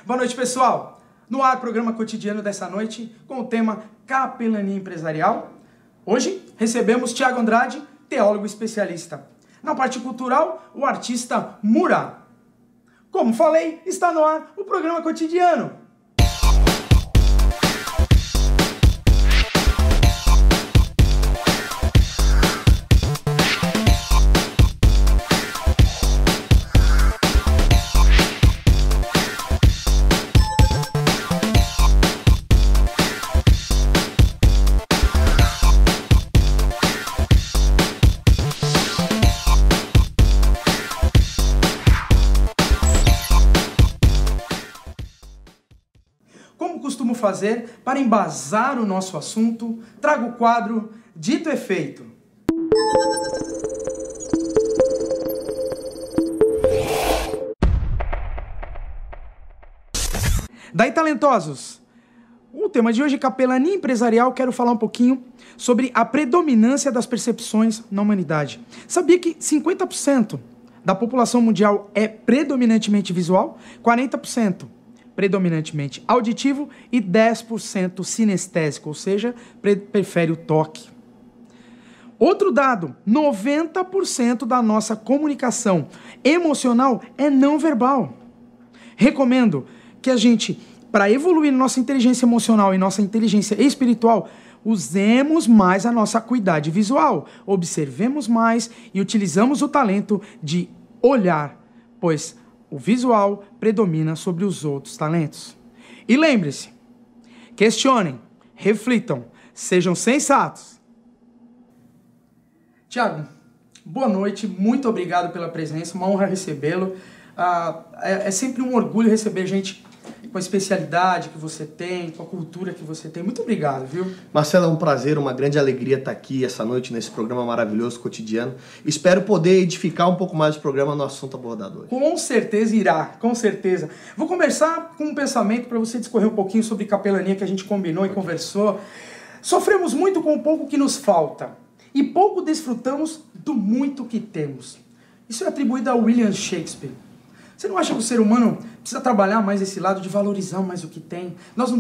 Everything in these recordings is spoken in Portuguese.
Boa noite, pessoal! No ar, programa cotidiano dessa noite com o tema Capelania Empresarial. Hoje recebemos Thiago Andrade, teólogo especialista. Na parte cultural, o artista Mura. Como falei, está no ar o programa cotidiano. Como costumo fazer para embasar o nosso assunto, trago o quadro Dito e Feito. Daí, talentosos! O tema de hoje é Capelania Empresarial. Quero falar um pouquinho sobre a predominância das percepções na humanidade. Sabia que 50% da população mundial é predominantemente visual? 40% predominantemente auditivo e 10% sinestésico, ou seja, prefere o toque. Outro dado, 90% da nossa comunicação emocional é não verbal. Recomendo que a gente, para evoluir nossa inteligência emocional e nossa inteligência espiritual, usemos mais a nossa acuidade visual, observemos mais e utilizamos o talento de olhar, pois o visual predomina sobre os outros talentos. E lembre-se, questionem, reflitam, sejam sensatos. Thiago, boa noite, muito obrigado pela presença, uma honra recebê-lo. É sempre um orgulho receber gente com a especialidade que você tem, com a cultura que você tem. Muito obrigado, viu? Marcelo, é um prazer, uma grande alegria estar aqui essa noite nesse programa maravilhoso, cotidiano. Espero poder edificar um pouco mais o programa no assunto abordado hoje. Com certeza irá, com certeza. Vou começar com um pensamento para você discorrer um pouquinho sobre capelania que a gente combinou e conversou. Sofremos muito com o pouco que nos falta e pouco desfrutamos do muito que temos. Isso é atribuído a William Shakespeare. Você não acha que o ser humano precisa trabalhar mais esse lado de valorizar mais o que tem? Nós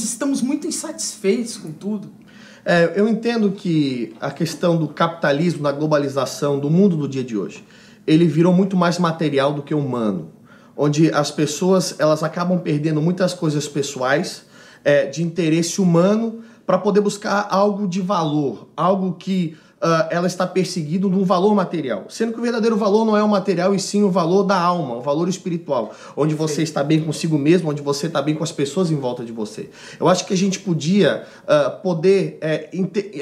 estamos muito insatisfeitos com tudo. Eu entendo que a questão do capitalismo, da globalização, do mundo do dia de hoje, ele virou muito mais material do que humano, onde as pessoas elas acabam perdendo muitas coisas pessoais, de interesse humano, para poder buscar algo de valor, algo que ela está perseguindo num valor material, sendo que o verdadeiro valor não é o material e sim o valor da alma, o valor espiritual, onde você está bem consigo mesmo, onde você está bem com as pessoas em volta de você. Eu acho que a gente podia é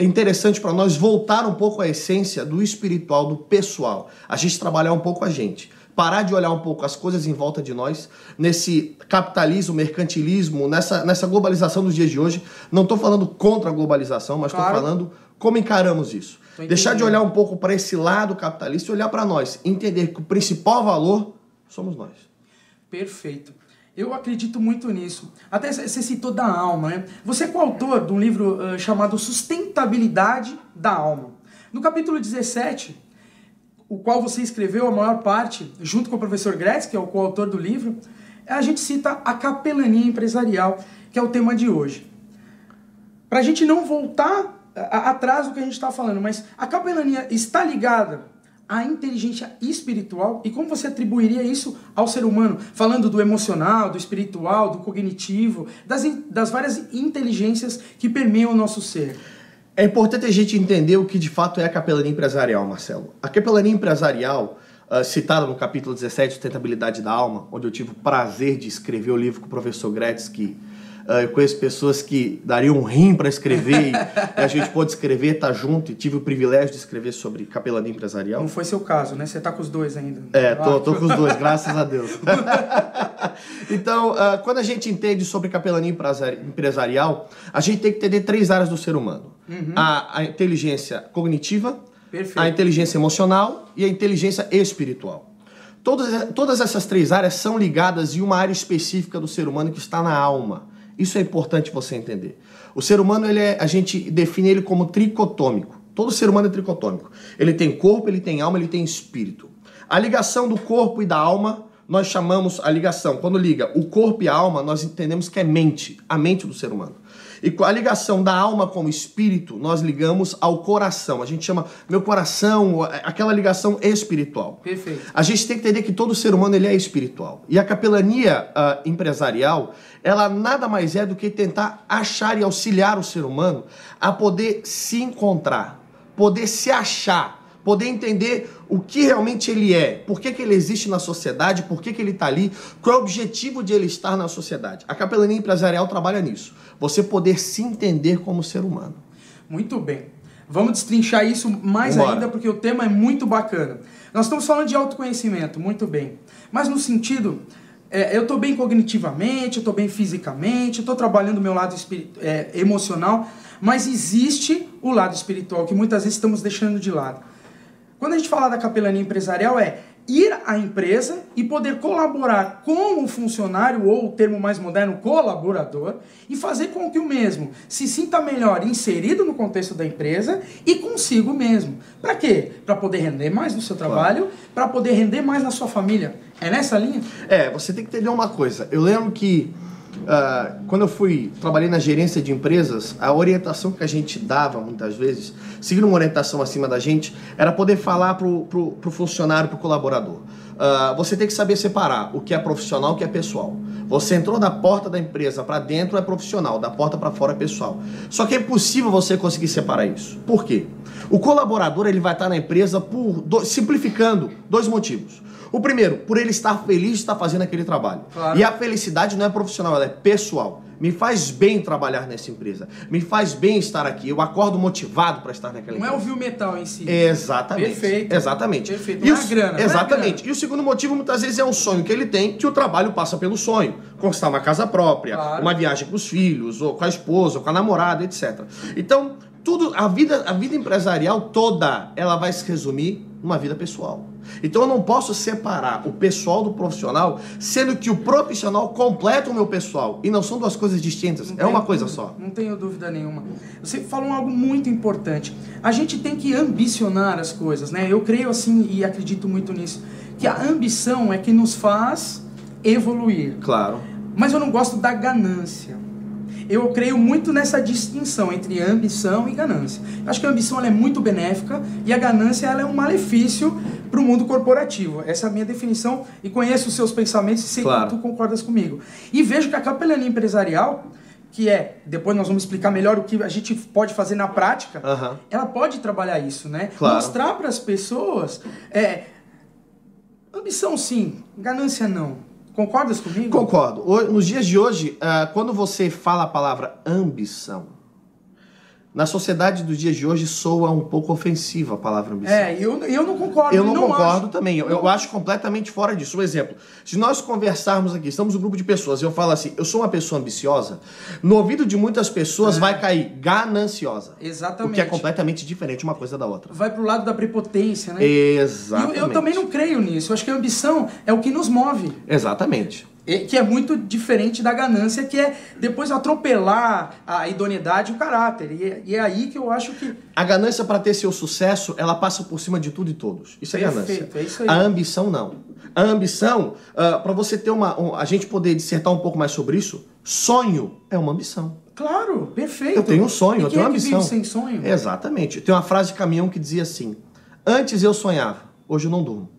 interessante para nós voltar um pouco à essência do espiritual, do pessoal, a gente trabalhar um pouco a gente, parar de olhar um pouco as coisas em volta de nós, nesse capitalismo, mercantilismo, nessa globalização dos dias de hoje. Não estou falando contra a globalização, mas estou falando como encaramos isso. Deixar de olhar um pouco para esse lado capitalista e olhar para nós. Entender que o principal valor somos nós. Perfeito. Eu acredito muito nisso. Até você citou da alma, né? Você é coautor de um livro chamado Sustentabilidade da Alma. No capítulo 17, o qual você escreveu a maior parte, junto com o professor Gretz, que é o coautor do livro, a gente cita a capelania empresarial, que é o tema de hoje. Para a gente não voltar atrás do que a gente está falando, mas a capelania está ligada à inteligência espiritual, e como você atribuiria isso ao ser humano? Falando do emocional, do espiritual, do cognitivo, das várias inteligências que permeiam o nosso ser. É importante a gente entender o que de fato é a capelania empresarial, Marcelo. A capelania empresarial, citada no capítulo 17, Sustentabilidade da Alma, onde eu tive o prazer de escrever o livro com o professor Gretz, que eu conheço pessoas que dariam um rim para escrever e a gente pôde escrever, tá junto, e tive o privilégio de escrever sobre capelania empresarial. Não foi seu caso, né? Você tá com os dois ainda. Tô com os dois, graças a Deus. Então, quando a gente entende sobre capelania empresarial, a gente tem que entender 3 áreas do ser humano. A inteligência cognitiva, perfeito, a inteligência emocional e a inteligência espiritual. Todas essas 3 áreas são ligadas em uma área específica do ser humano que está na alma. Isso é importante você entender. O ser humano, a gente define ele como tricotômico. Todo ser humano é tricotômico. Ele tem corpo, ele tem alma, ele tem espírito. A ligação do corpo e da alma nós chamamos a ligação. Quando liga o corpo e a alma, nós entendemos que é mente, a mente do ser humano. E com a ligação da alma com o espírito, nós ligamos ao coração. A gente chama meu coração, aquela ligação espiritual. Perfeito. A gente tem que entender que todo ser humano ele é espiritual. E a capelania empresarial, ela nada mais é do que tentar achar e auxiliar o ser humano a poder se encontrar, poder se achar, poder entender o que realmente ele é, por que ele existe na sociedade, por que ele está ali, qual é o objetivo de ele estar na sociedade. A capelania empresarial trabalha nisso. Você poder se entender como ser humano. Muito bem. Vamos destrinchar isso mais Bora. ainda, porque o tema é muito bacana. Nós estamos falando de autoconhecimento, muito bem. Mas no sentido, eu estou bem cognitivamente, eu estou bem fisicamente, eu estou trabalhando o meu lado emocional, mas existe o lado espiritual, que muitas vezes estamos deixando de lado. Quando a gente fala da capelania empresarial, é ir à empresa e poder colaborar com o funcionário, ou o termo mais moderno, colaborador, e fazer com que o mesmo se sinta melhor inserido no contexto da empresa e consigo mesmo. Para quê? Para poder render mais no seu trabalho, para poder render mais na sua família. É nessa linha? Você tem que entender uma coisa. Eu lembro que quando eu trabalhei na gerência de empresas, a orientação que a gente dava muitas vezes, seguindo uma orientação acima da gente, era poder falar pro funcionário, pro colaborador. Você tem que saber separar o que é profissional e o que é pessoal. Você entrou da porta da empresa para dentro é profissional, da porta para fora é pessoal. Só que é impossível você conseguir separar isso. Por quê? O colaborador ele vai estar na empresa simplificando, 2 motivos. O primeiro, por ele estar feliz de estar fazendo aquele trabalho. Claro. E a felicidade não é profissional, ela é pessoal. Me faz bem trabalhar nessa empresa. Me faz bem estar aqui. Eu acordo motivado para estar naquela empresa. Não é ouvir o metal em si. Exatamente. Perfeito. Exatamente. Perfeito. Não é grana. Exatamente. Grana. E o segundo motivo, muitas vezes, é um sonho que ele tem, que o trabalho passa pelo sonho. Conquistar uma casa própria, claro, uma viagem com os filhos, ou com a esposa, ou com a namorada, etc. Então, a vida empresarial toda, ela vai se resumir numa vida pessoal. Então eu não posso separar o pessoal do profissional, sendo que o profissional completa o meu pessoal. E não são 2 coisas distintas, é uma coisa só. Não tenho dúvida nenhuma. Você falou algo muito importante. A gente tem que ambicionar as coisas, né? Eu creio assim e acredito muito nisso, que a ambição é que nos faz evoluir. Claro. Mas eu não gosto da ganância. Eu creio muito nessa distinção entre ambição e ganância. Eu acho que a ambição ela é muito benéfica e a ganância ela é um malefício para o mundo corporativo. Essa é a minha definição e conheço os seus pensamentos e sei que tu concordas comigo. E vejo que a capelania empresarial, que depois nós vamos explicar melhor o que a gente pode fazer na prática, ela pode trabalhar isso, né? Claro. Mostrar para as pessoas, ambição sim, ganância não. Concordas comigo? Concordo. Nos dias de hoje, quando você fala a palavra ambição, na sociedade dos dias de hoje soa um pouco ofensiva a palavra ambição. Eu não concordo. Eu não concordo também. Eu acho completamente fora disso. Um exemplo, se nós conversarmos aqui, estamos um grupo de pessoas, e eu falo assim, eu sou uma pessoa ambiciosa, no ouvido de muitas pessoas vai cair gananciosa. Exatamente. O que é completamente diferente uma coisa da outra. Vai pro lado da prepotência, né? Exatamente. Eu também não creio nisso. Eu acho que a ambição é o que nos move. Exatamente. Que é muito diferente da ganância, que é depois atropelar a idoneidade e o caráter. E é aí que eu acho que... A ganância, para ter seu sucesso, ela passa por cima de tudo e todos. Isso é ganância. É isso aí. A ambição, não. A ambição, para você ter a gente poder dissertar um pouco mais sobre isso, sonho é uma ambição. Claro, perfeito. Eu tenho um sonho, eu tenho uma quem ambição. Vive sem sonho? Exatamente. Tem uma frase de caminhão que dizia assim, antes eu sonhava, hoje eu não durmo.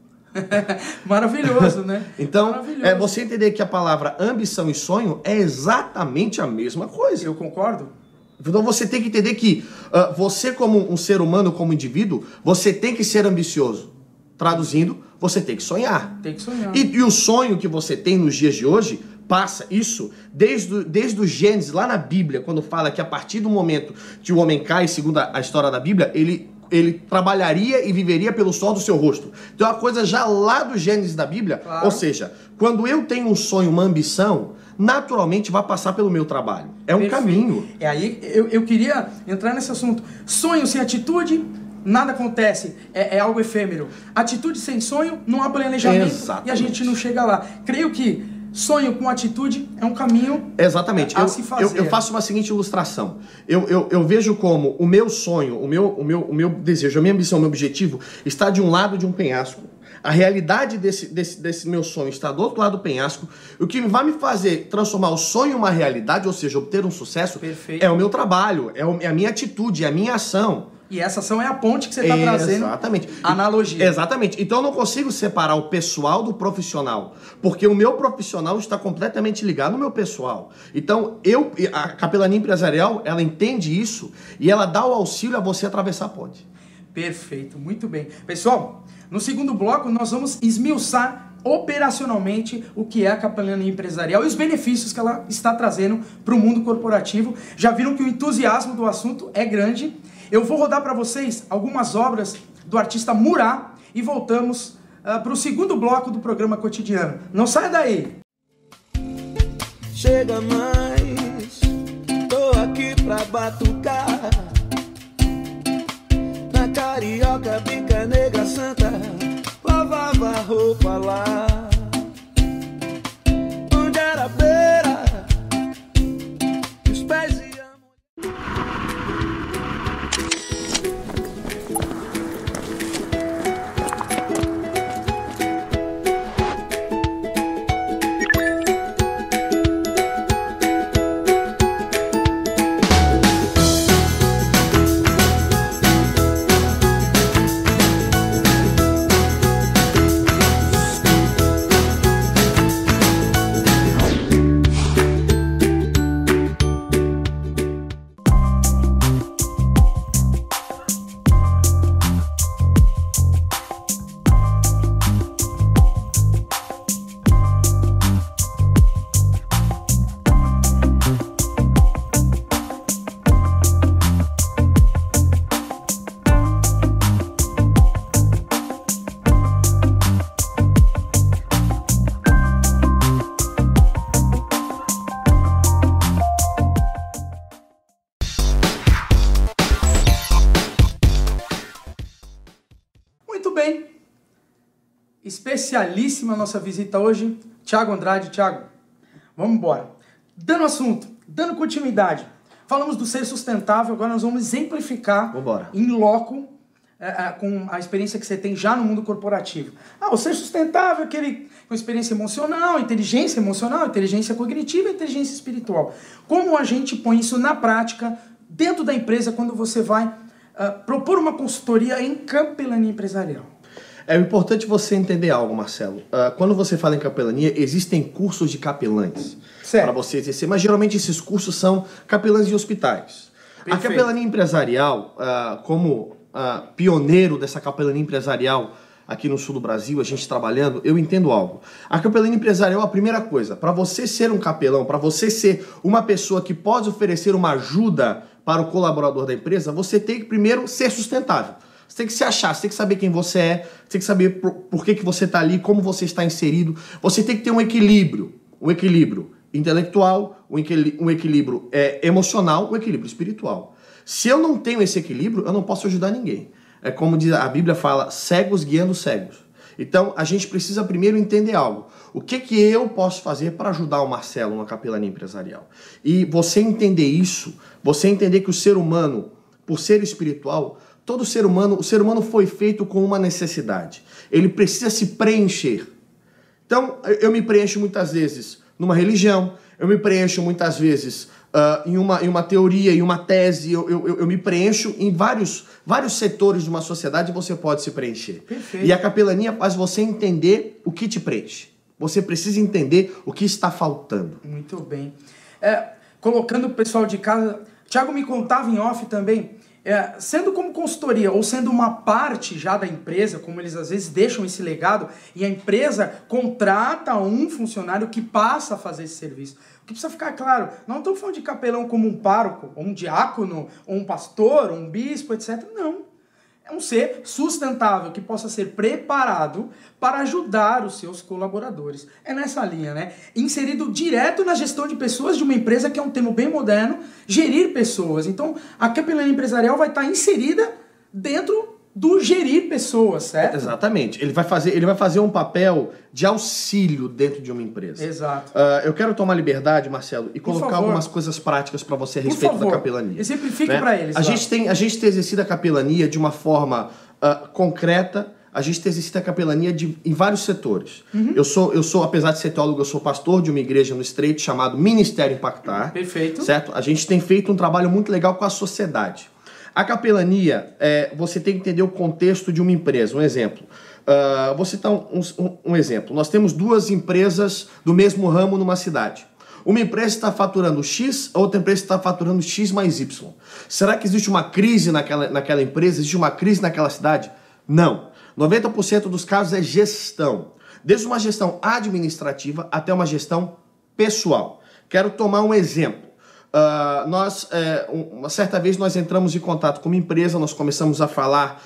Maravilhoso, né? Então, Maravilhoso. Você entender que a palavra ambição e sonho é exatamente a mesma coisa. Eu concordo. Então você tem que entender que você como um ser humano, como indivíduo, você tem que ser ambicioso. Traduzindo, você tem que sonhar. Tem que sonhar. E o sonho que você tem nos dias de hoje passa isso desde o Gênesis, lá na Bíblia, quando fala que a partir do momento que o homem cai, segundo a história da Bíblia, ele trabalharia e viveria pelo sol do seu rosto. Então é uma coisa já lá do Gênesis da Bíblia. Claro. Ou seja, quando eu tenho um sonho, uma ambição, naturalmente vai passar pelo meu trabalho. É um caminho. Aí eu queria entrar nesse assunto. Sonho sem atitude, nada acontece. É algo efêmero. Atitude sem sonho, não há planejamento. Exatamente. E a gente não chega lá. Creio que sonho com atitude é um caminho a se fazer. Eu faço uma seguinte ilustração. Eu vejo como o meu sonho, o meu desejo, a minha ambição, o meu objetivo está de um lado de um penhasco. A realidade desse meu sonho está do outro lado do penhasco. O que vai me fazer transformar o sonho em uma realidade, ou seja, obter um sucesso, Perfeito. é o meu trabalho, é a minha atitude, é a minha ação. E essa ação é a ponte que você está trazendo. Exatamente. Analogia. Exatamente. Então eu não consigo separar o pessoal do profissional, porque o meu profissional está completamente ligado no meu pessoal. Então a capelania empresarial, ela entende isso e ela dá o auxílio a você atravessar a ponte. Perfeito, muito bem. Pessoal, no segundo bloco nós vamos esmiuçar operacionalmente o que é a capelania empresarial e os benefícios que ela está trazendo para o mundo corporativo. Já viram que o entusiasmo do assunto é grande. Eu vou rodar para vocês algumas obras do artista Murat e voltamos para o segundo bloco do programa cotidiano. Não saia daí! Chega mais, tô aqui pra batucar. Na carioca, bica negra santa, lavava a roupa lá. Onde era a beira, os pés iam. Especialíssima a nossa visita hoje, Thiago Andrade. Thiago, vamos embora. Dando assunto, dando continuidade, falamos do ser sustentável, agora nós vamos exemplificar em loco com a experiência que você tem já no mundo corporativo. O ser sustentável é aquele com experiência emocional, inteligência cognitiva e inteligência espiritual. Como a gente põe isso na prática dentro da empresa quando você vai propor uma consultoria em capelania empresarial? É importante você entender algo, Marcelo. Quando você fala em capelania, existem cursos de capelães para você exercer, mas geralmente esses cursos são capelães de hospitais. Perfeito. A capelania empresarial, como pioneiro dessa capelania empresarial aqui no sul do Brasil, a gente trabalhando, eu entendo algo. A capelania empresarial, a primeira coisa, para você ser um capelão, para você ser uma pessoa que pode oferecer uma ajuda para o colaborador da empresa, você tem que primeiro ser sustentável. Você tem que se achar, você tem que saber quem você é, você tem que saber por que você está ali, como você está inserido. Você tem que ter um equilíbrio intelectual, um equilíbrio emocional, um equilíbrio espiritual. Se eu não tenho esse equilíbrio, eu não posso ajudar ninguém. É como diz a Bíblia fala, cegos guiando cegos. Então, a gente precisa primeiro entender algo. O que eu posso fazer para ajudar o Marcelo na capelania empresarial? E você entender isso, você entender que o ser humano, por ser espiritual, o ser humano foi feito com uma necessidade. Ele precisa se preencher. Então, eu me preencho muitas vezes numa religião, eu me preencho muitas vezes em uma teoria, em uma tese, eu me preencho em vários setores de uma sociedade, você pode se preencher. Perfeito. E a capelania faz você entender o que te preenche. Você precisa entender o que está faltando. Muito bem. Colocando o pessoal de casa, Thiago me contava em off também, sendo como consultoria ou sendo uma parte já da empresa, como eles às vezes deixam esse legado, e a empresa contrata um funcionário que passa a fazer esse serviço. O que precisa ficar claro, não estou falando de capelão como um pároco, ou um diácono, ou um pastor, ou um bispo, etc. Não. É um ser sustentável que possa ser preparado para ajudar os seus colaboradores. É nessa linha, né? Inserido direto na gestão de pessoas de uma empresa, que é um termo bem moderno, gerir pessoas. Então, a capelania empresarial vai estar inserida dentro do gerir pessoas, certo? Exatamente. Ele vai fazer um papel de auxílio dentro de uma empresa. Exato. Eu quero tomar liberdade, Marcelo, e colocar algumas coisas práticas para você a respeito da capelania. Exemplifique para eles. A gente tem exercido a capelania de uma forma concreta, a gente exercita a capelania em vários setores. Eu sou, apesar de ser teólogo, eu sou pastor de uma igreja no Estreito chamado Ministério Impactar. Perfeito. Certo? A gente tem feito um trabalho muito legal com a sociedade. A capelania, você tem que entender o contexto de uma empresa. Um exemplo. Vou citar um exemplo. Nós temos duas empresas do mesmo ramo numa cidade. Uma empresa está faturando X, a outra empresa está faturando X mais Y. Será que existe uma crise naquela empresa? Existe uma crise naquela cidade? Não. 90% dos casos é gestão. Desde uma gestão administrativa até uma gestão pessoal. Quero tomar um exemplo. Uma certa vez nós entramos em contato com uma empresa, nós começamos a falar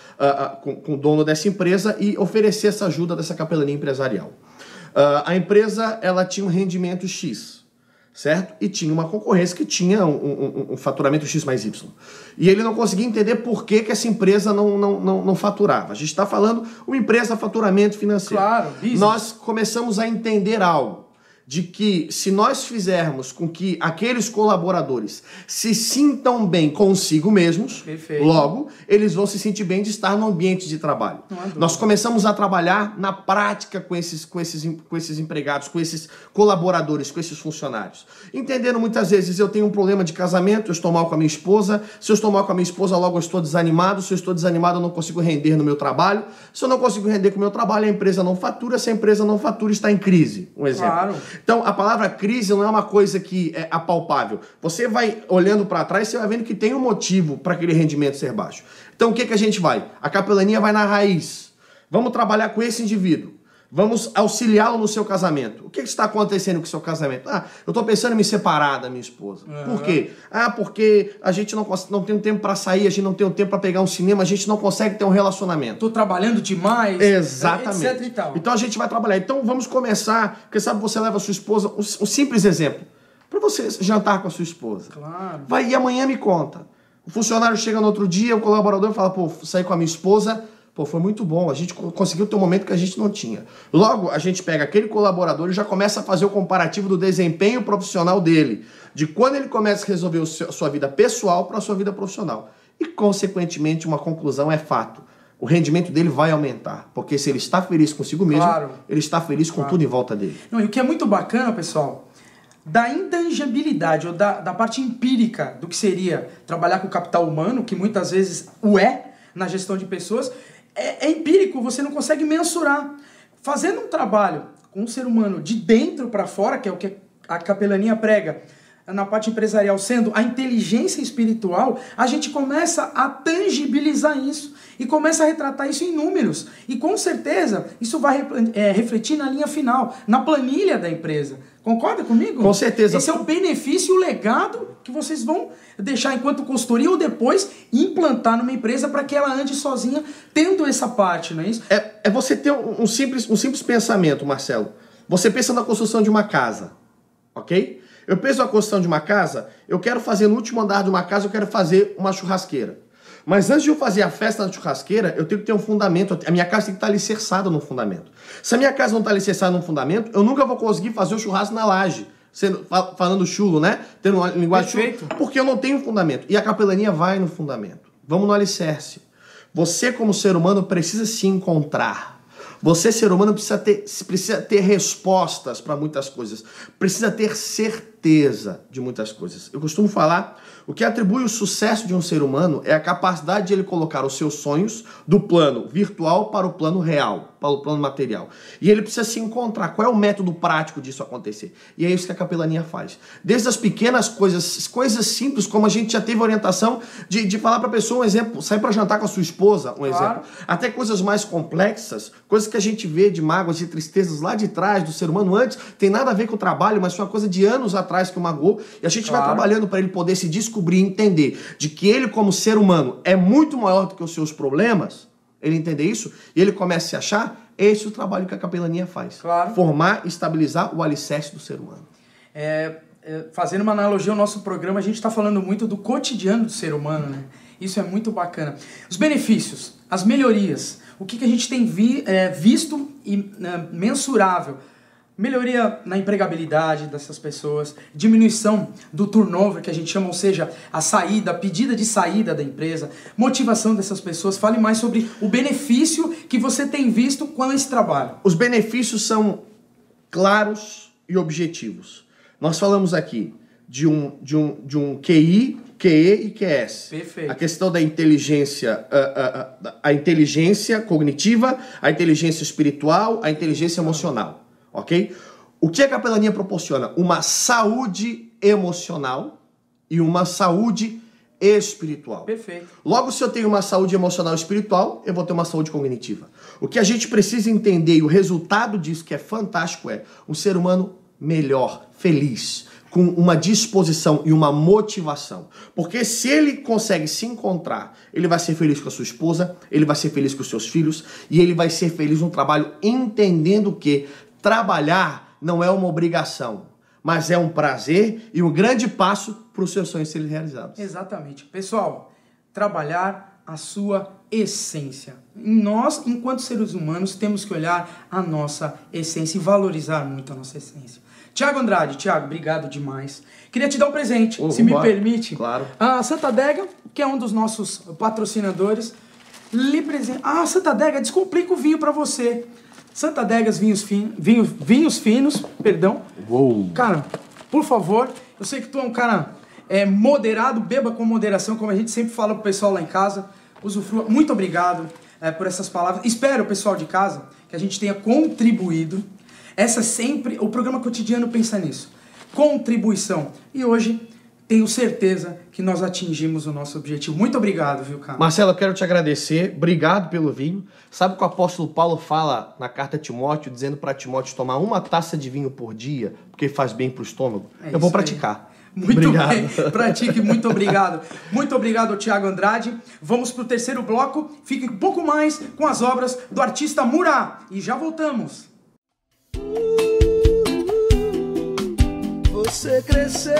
com o dono dessa empresa e oferecer essa ajuda dessa capelania empresarial. A empresa ela tinha um rendimento X. Certo? E tinha uma concorrência que tinha um faturamento X mais Y. E ele não conseguia entender por que essa empresa não faturava. A gente está falando uma empresa faturamento financeiro. Claro, business. Nós começamos a entender algo. De que se nós fizermos com que aqueles colaboradores se sintam bem consigo mesmos, perfeito, logo, eles vão se sentir bem de estar no ambiente de trabalho. Nós começamos a trabalhar na prática com esses empregados, com esses colaboradores, com esses funcionários. Entendendo muitas vezes, eu tenho um problema de casamento, eu estou mal com a minha esposa, se eu estou mal com a minha esposa, logo eu estou desanimado, se eu estou desanimado, eu não consigo render no meu trabalho, se eu não consigo render com o meu trabalho, a empresa não fatura, se a empresa não fatura, está em crise. Um exemplo. Claro. Então, a palavra crise não é uma coisa que é apalpável. Você vai olhando para trás, você vai vendo que tem um motivo para aquele rendimento ser baixo. Então, o que a gente vai? A capelania vai na raiz. Vamos trabalhar com esse indivíduo. Vamos auxiliá-lo no seu casamento. O que está acontecendo com o seu casamento? Eu estou pensando em me separar da minha esposa. Por quê? Porque a gente não tem tempo para sair, a gente não tem tempo para pegar um cinema, a gente não consegue ter um relacionamento. Estou trabalhando demais. Exatamente. Etc e tal. Então a gente vai trabalhar. Então vamos começar, porque sabe, você leva a sua esposa, um simples exemplo, para você jantar com a sua esposa. Claro. Vai e amanhã me conta. O funcionário chega no outro dia, o colaborador fala, saí com a minha esposa, foi muito bom, a gente conseguiu ter um momento que a gente não tinha. Logo, a gente pega aquele colaborador e já começa a fazer o comparativo do desempenho profissional dele, de quando ele começa a resolver a sua vida pessoal para a sua vida profissional. E, consequentemente, uma conclusão é fato. O rendimento dele vai aumentar, porque se ele está feliz consigo mesmo, claro, ele está feliz com tudo em volta dele. Não, e o que é muito bacana, pessoal, da intangibilidade ou da parte empírica do que seria trabalhar com o capital humano, que muitas vezes o é na gestão de pessoas, é empírico, você não consegue mensurar. Fazendo um trabalho com um ser humano de dentro para fora, que é o que a capelania prega na parte empresarial, sendo a inteligência espiritual, a gente começa a tangibilizar isso e começa a retratar isso em números. E com certeza isso vai refletir na linha final, na planilha da empresa. Concorda comigo? Com certeza. Esse é o benefício, o legado que vocês vão deixar enquanto consultoria ou depois implantar numa empresa para que ela ande sozinha, tendo essa parte, não é isso? É você ter um simples pensamento, Marcelo. Você pensa na construção de uma casa, ok? Eu penso na construção de uma casa, eu quero fazer no último andar de uma casa, eu quero fazer uma churrasqueira. Mas antes de eu fazer a festa na churrasqueira, eu tenho que ter um fundamento. A minha casa tem que estar alicerçada no fundamento. Se a minha casa não está alicerçada no fundamento, eu nunca vou conseguir fazer o churrasco na laje. Falando chulo, né? Tendo uma linguagem perfeito, chulo, porque eu não tenho fundamento. E a capelania vai no fundamento. Vamos no alicerce. Você, como ser humano, precisa se encontrar. Você, ser humano, precisa ter respostas para muitas coisas. Precisa ter certeza de muitas coisas. Eu costumo falar, o que atribui o sucesso de um ser humano é a capacidade de ele colocar os seus sonhos do plano virtual para o plano real, para o plano material. E ele precisa se encontrar. Qual é o método prático disso acontecer? E é isso que a capelania faz. Desde as pequenas coisas simples, como a gente já teve orientação de falar para a pessoa, um exemplo, sair para jantar com a sua esposa, um exemplo. Até coisas mais complexas, coisas que a gente vê de mágoas e tristezas lá de trás do ser humano antes, tem nada a ver com o trabalho, mas foi uma coisa de anos atrás que o magoou, e a gente vai trabalhando para ele poder se descobrir e entender de que ele, como ser humano, é muito maior do que os seus problemas, ele entender isso, e ele começa a se achar, esse é o trabalho que a capelania faz. Formar e estabilizar o alicerce do ser humano. Fazendo uma analogia ao nosso programa, a gente está falando muito do cotidiano do ser humano, né? Isso é muito bacana. Os benefícios, as melhorias, o que a gente tem visto e mensurável. melhoria na empregabilidade dessas pessoas, diminuição do turnover, que a gente chama, ou seja, a saída, a pedida de saída da empresa, motivação dessas pessoas. Fale mais sobre o benefício que você tem visto com esse trabalho. Os benefícios são claros e objetivos. Nós falamos aqui de um QI, QE e QS. Perfeito. A questão da inteligência, a inteligência cognitiva, a inteligência espiritual, a inteligência emocional. Ok? O que a capelania proporciona? Uma saúde emocional e uma saúde espiritual. Perfeito. Logo, se eu tenho uma saúde emocional e espiritual, eu vou ter uma saúde cognitiva. O que a gente precisa entender, e o resultado disso que é fantástico, é um ser humano melhor, feliz, com uma disposição e uma motivação. Porque se ele consegue se encontrar, ele vai ser feliz com a sua esposa, ele vai ser feliz com os seus filhos, e ele vai ser feliz no trabalho, entendendo que trabalhar não é uma obrigação, mas é um prazer e um grande passo para os seus sonhos serem realizados. Exatamente. Pessoal, trabalhar a sua essência. Nós, enquanto seres humanos, temos que olhar a nossa essência e valorizar muito a nossa essência. Tiago Andrade, Tiago, obrigado demais. Queria te dar um presente, se me permite. Claro. A Santa Adega, que é um dos nossos patrocinadores, lhe presente. Ah, Santa Adega, descomplica o vinho para você. Santa Adegas vinhos finos, perdão. Uou. Cara, por favor, eu sei que tu é um cara moderado, beba com moderação, como a gente sempre fala pro pessoal lá em casa. Usufrua. Muito obrigado por essas palavras. Espero, pessoal de casa, que a gente tenha contribuído. Essa sempre, o programa cotidiano pensa nisso. Contribuição. E hoje tenho certeza que nós atingimos o nosso objetivo. Muito obrigado, viu, cara? Marcelo, eu quero te agradecer. Obrigado pelo vinho. Sabe que o apóstolo Paulo fala na carta a Timóteo, dizendo para Timóteo tomar uma taça de vinho por dia, porque faz bem para o estômago? Eu vou praticar. Muito obrigado. bem, pratique, muito obrigado. Muito obrigado, Tiago Andrade. Vamos para o terceiro bloco. Fique um pouco mais com as obras do artista Murá. E já voltamos. Você cresceu,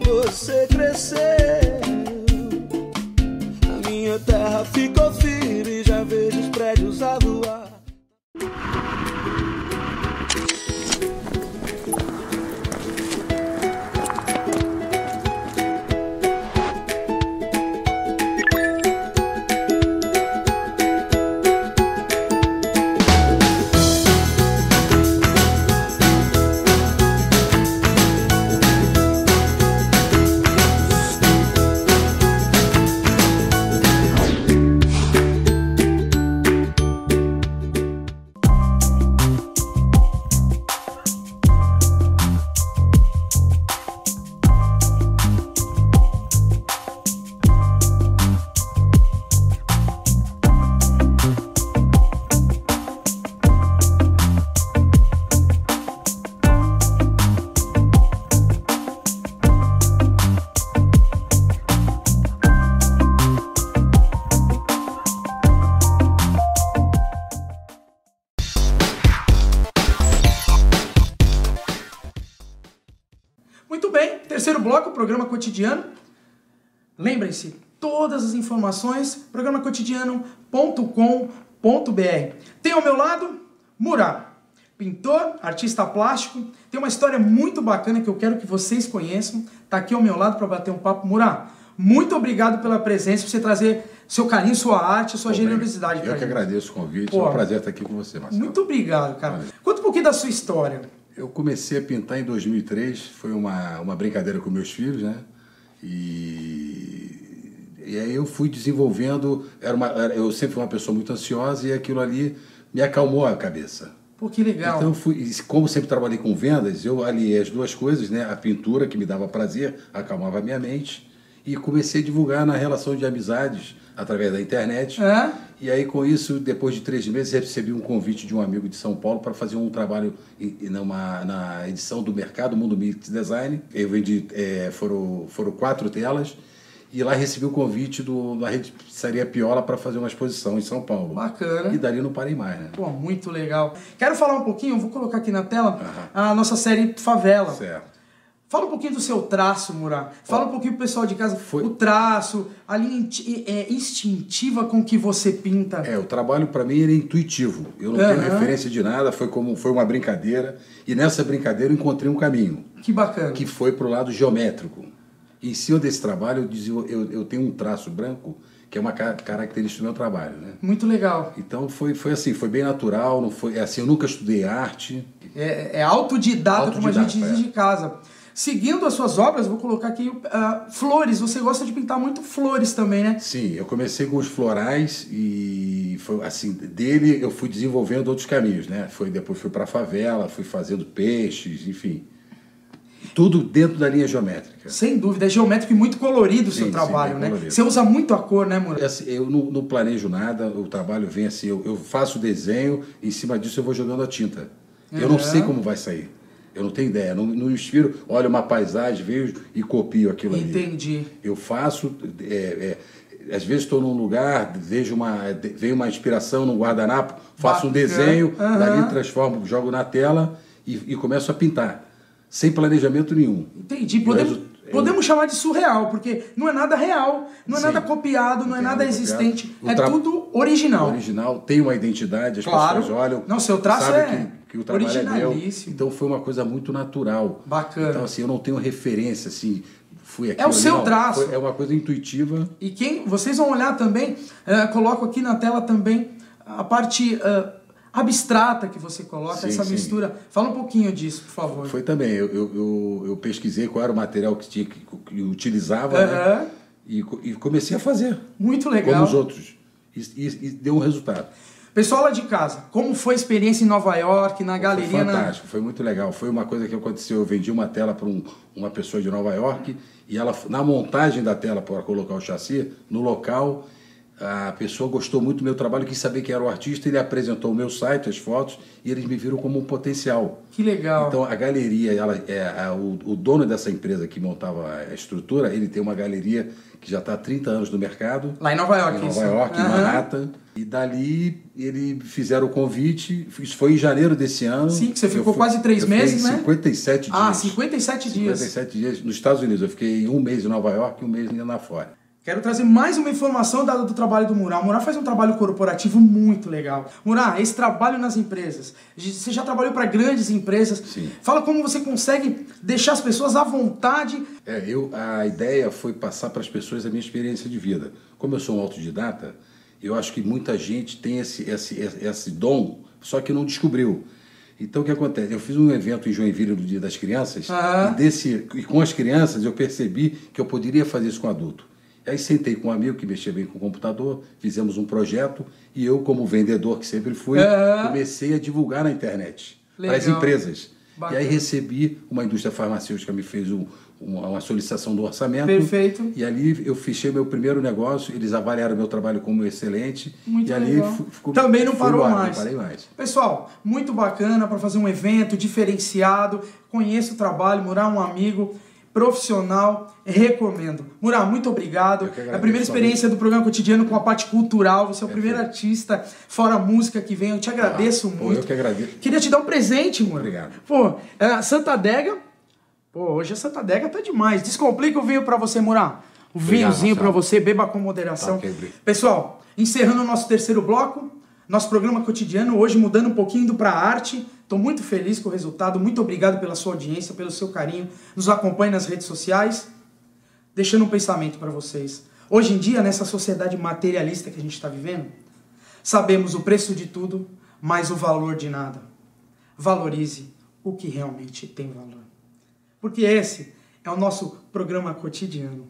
você cresceu, a minha terra ficou firme, já vejo os prédios a voar. Muito bem, terceiro bloco, programa cotidiano. Lembrem-se, todas as informações, programacotidiano.com.br. Tem ao meu lado, Murá, pintor, artista plástico, tem uma história muito bacana que eu quero que vocês conheçam. Tá aqui ao meu lado para bater um papo. Murá, muito obrigado pela presença, por você trazer seu carinho, sua arte, sua generosidade pra gente. Eu que agradeço o convite, é um prazer estar aqui com você, Marcelo. Muito obrigado, cara. Conta um pouquinho da sua história. Eu comecei a pintar em 2003, foi uma brincadeira com meus filhos, né? E aí eu fui desenvolvendo, eu sempre fui uma pessoa muito ansiosa e aquilo ali me acalmou a cabeça. Pô, que legal. Então, como sempre trabalhei com vendas, eu aliei as duas coisas, né? A pintura, que me dava prazer, acalmava a minha mente, e comecei a divulgar na relação de amizades através da internet. E aí, com isso, depois de 3 meses, recebi um convite de um amigo de São Paulo para fazer um trabalho na edição do Mercado Mundo Mix Design. Eu vendi, foram 4 telas, e lá recebi o convite da Rede Pizzaria Piola para fazer uma exposição em São Paulo. Bacana. E dali não parei mais, né? Pô, muito legal. Quero falar um pouquinho, vou colocar aqui na tela, a nossa série Favela. Certo. Fala um pouquinho do seu traço, Murat. Fala um pouquinho pro pessoal de casa. O traço, a linha instintiva com que você pinta. O trabalho para mim ele é intuitivo. Eu não tenho referência de nada, foi uma brincadeira. E nessa brincadeira eu encontrei um caminho. Que bacana. Que foi pro lado geométrico. E em cima desse trabalho eu tenho um traço branco, que é uma característica do meu trabalho, né? Muito legal. Então foi assim, foi bem natural, não foi assim, eu nunca estudei arte. É autodidata, como a gente diz de casa. Seguindo as suas obras, vou colocar aqui flores. Você gosta de pintar muito flores também, né? Sim, eu comecei com os florais e foi assim, dele eu fui desenvolvendo outros caminhos, né? Depois fui para a favela, fui fazendo peixes, enfim. Tudo dentro da linha geométrica. Sem dúvida, é geométrico e muito colorido o seu trabalho, né? Colorido. Você usa muito a cor, né, Murat? Assim, eu não planejo nada, o trabalho vem assim, eu faço o desenho, em cima disso eu vou jogando a tinta. Eu não sei como vai sair. Eu não tenho ideia, não inspiro, olho uma paisagem, vejo e copio aquilo ali. Entendi. Eu faço, às vezes estou num lugar, vejo veio uma inspiração num guardanapo, faço um desenho, dali transformo, jogo na tela e começo a pintar, sem planejamento nenhum. Entendi. Podemos chamar de surreal, porque não é nada real, não é nada copiado, não é nada existente, é tudo original. Original, tem uma identidade, as pessoas olham, não, seu traço sabem que o trabalho é meu. Então foi uma coisa muito natural. Bacana. Então assim, eu não tenho referência, assim, fui aqui. É o seu traço. É uma coisa intuitiva. E vocês vão olhar também, coloco aqui na tela também a parte abstrata que você coloca, essa mistura. Fala um pouquinho disso, por favor. Foi também, eu pesquisei qual era o material que utilizava, né? E comecei a fazer. Muito legal. Como os outros. E deu um resultado. Pessoal lá de casa, como foi a experiência em Nova York, na galeria? Foi fantástico, foi muito legal. Foi uma coisa que aconteceu, eu vendi uma tela para uma pessoa de Nova York e ela, na montagem da tela para colocar o chassi, no local, a pessoa gostou muito do meu trabalho, quis saber quem era o artista, ele apresentou o meu site, as fotos, e eles me viram como um potencial. Que legal. Então a galeria, o dono dessa empresa que montava a estrutura, ele tem uma galeria que já está há 30 anos no mercado. Lá em Nova York. Em Nova York, em Manhattan. E dali eles fizeram o convite, isso foi em janeiro desse ano. Sim, que você ficou quase 3 meses, né? 57 dias. 57 dias. 57 dias nos Estados Unidos. Eu fiquei 1 mês em Nova York e 1 mês lá fora. Quero trazer mais uma informação dada do trabalho do Murat. O Murat faz um trabalho corporativo muito legal. Murat, esse trabalho nas empresas, você já trabalhou para grandes empresas. Sim. Fala como você consegue deixar as pessoas à vontade. A ideia foi passar para as pessoas a minha experiência de vida. Como eu sou um autodidata, eu acho que muita gente tem esse dom, só que não descobriu. Então o que acontece? Eu fiz um evento em Joinville no Dia das Crianças, e com as crianças eu percebi que eu poderia fazer isso com adulto. Aí sentei com um amigo que mexia bem com o computador, fizemos um projeto e eu, como vendedor que sempre fui, comecei a divulgar na internet para as empresas. Bacana. E aí recebi, uma indústria farmacêutica me fez uma solicitação do orçamento. Perfeito. E ali eu fechei meu primeiro negócio, eles avaliaram meu trabalho como excelente. Muito e legal. Ali também não parou mais. Não parei mais. Pessoal, muito bacana para fazer um evento diferenciado. Conheço o trabalho, Murat, um amigo profissional, recomendo. Murat, muito obrigado. É a primeira experiência do programa Cotidiano com a parte cultural. Você é o primeiro artista, fora a música que vem. Eu te agradeço muito. Eu que agradeço. Queria te dar um presente, Murat. Obrigado. Santa Adega. Hoje a Santa Adega tá demais. Descomplica o vinho para você, Murat. O vinhozinho para você, beba com moderação. Pessoal, encerrando o nosso terceiro bloco, nosso programa Cotidiano, hoje mudando um pouquinho indo para a arte. Estou muito feliz com o resultado, muito obrigado pela sua audiência, pelo seu carinho. Nos acompanhe nas redes sociais. Deixando um pensamento para vocês. Hoje em dia, nessa sociedade materialista que a gente está vivendo, sabemos o preço de tudo, mas o valor de nada. Valorize o que realmente tem valor. Porque esse é o nosso programa Cotidiano.